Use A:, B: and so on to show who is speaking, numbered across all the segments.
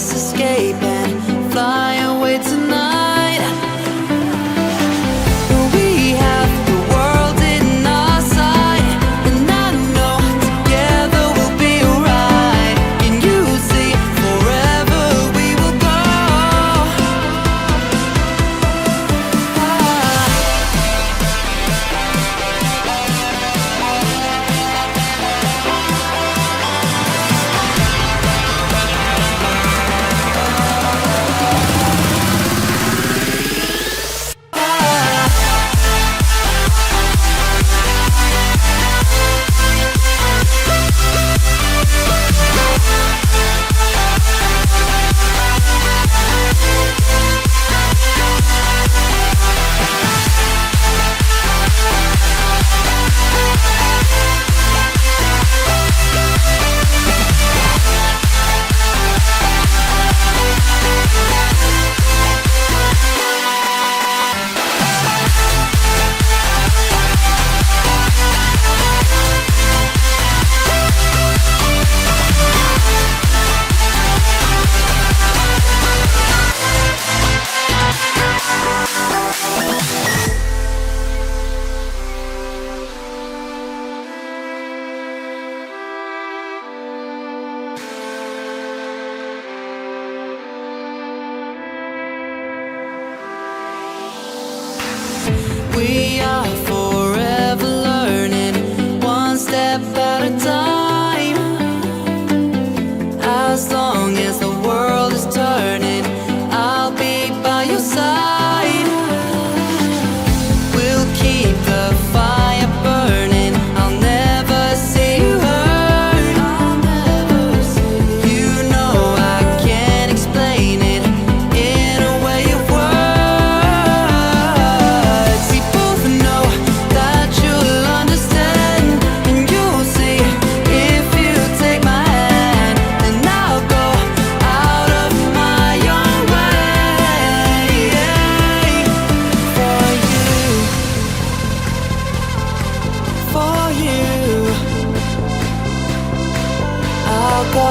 A: let's escape and fly away tonight. We have the world in our sight, and I know together we'll be alright. Can you see forever we will go? We are forever learning, one step at a time. As long as the world is turning, I'll be by your side. We'll keep the fire burning, I'll never see you hurt. You know I can't explain it in a way of words. We both know that you'll understand, and you'll see if you take my hand. And I'll go out of my own way for you, for you. I'll go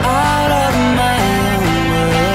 A: out of my own way.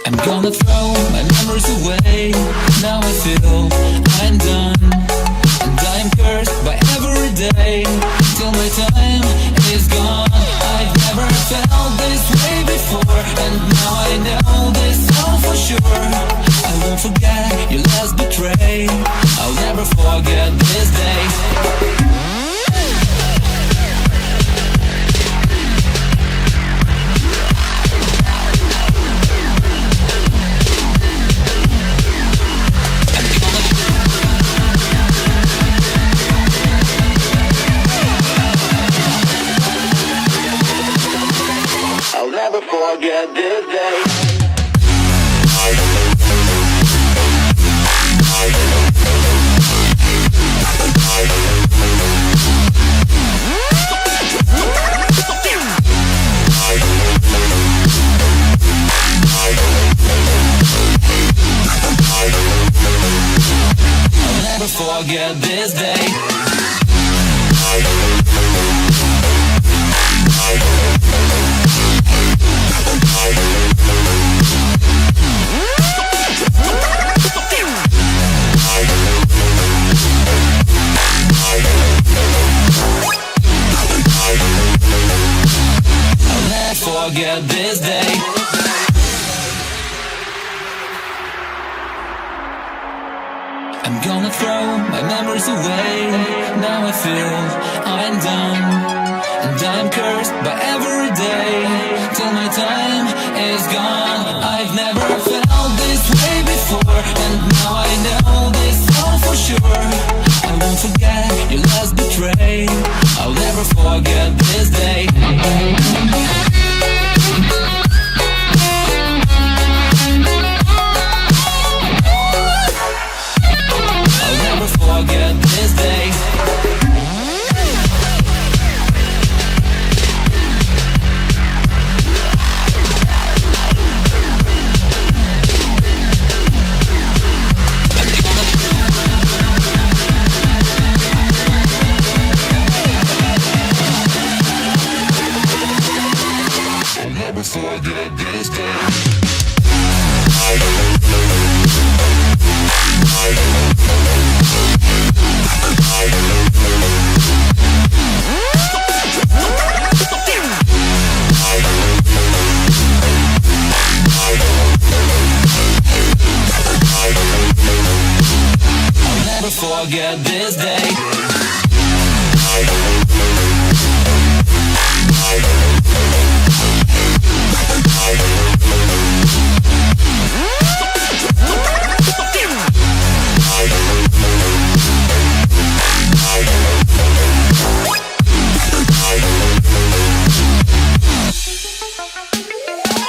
B: I'm gonna throw my memories away. Now I feel I'm done, and I'm cursed by every day till my time is gone. I've never felt this way before, and now I know this all for sure. I won't forget your last betray, I'll never forget this day.
C: I'll never forget this day.
B: forget this day. I'll never forget this day. I'm gonna throw my memories away. Now I feel I'm done, and I'm cursed by every day till my time is gone. I've never felt this way before, and now I know this all for sure. I won't forget your last betray. I'll never forget this day. Forget this day. I'll never forget this day. I'll never forget this day.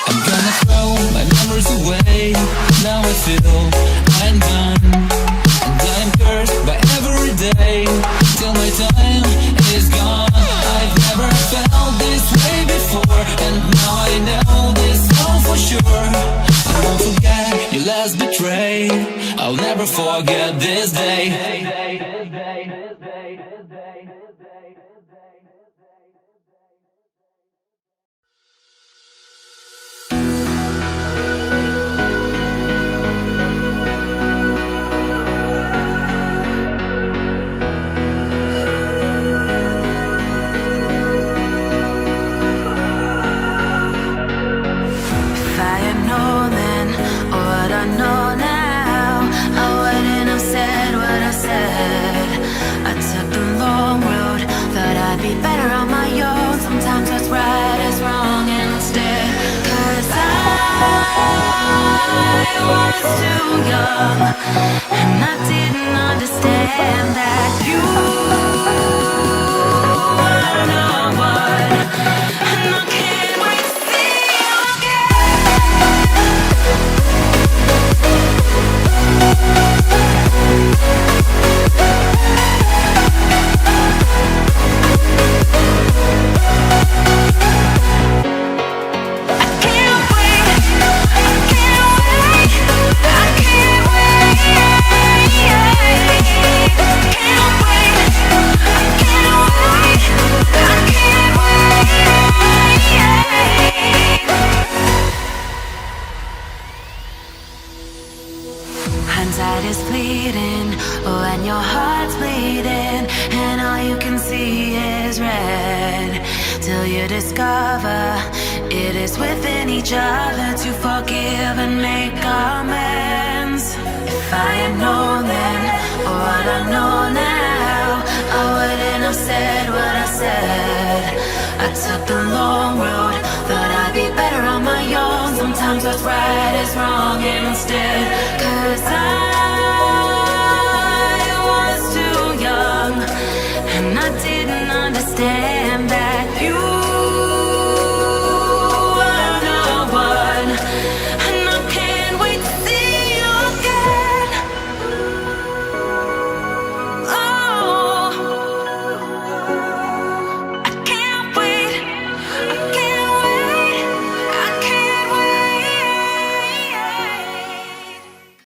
B: I'm gonna throw my memories away. Now I feel I'm done, and I'm cursed by every day till my time is gone. I've never felt this way before, and now I know this all for sure. I won't forget your last betray. I'll never forget this day.
A: I was too young, and I didn't understand that you were not one, and I can't wait to see you Hindsight is fleeting when your heart's bleeding, and all you can see is red. Till you discover it is within each other to forgive and make amends. If I had known then what I know now, I wouldn't have said what I said. I took the long road, thought I'd be better on my own. Sometimes what's right is wrong instead, 'cause I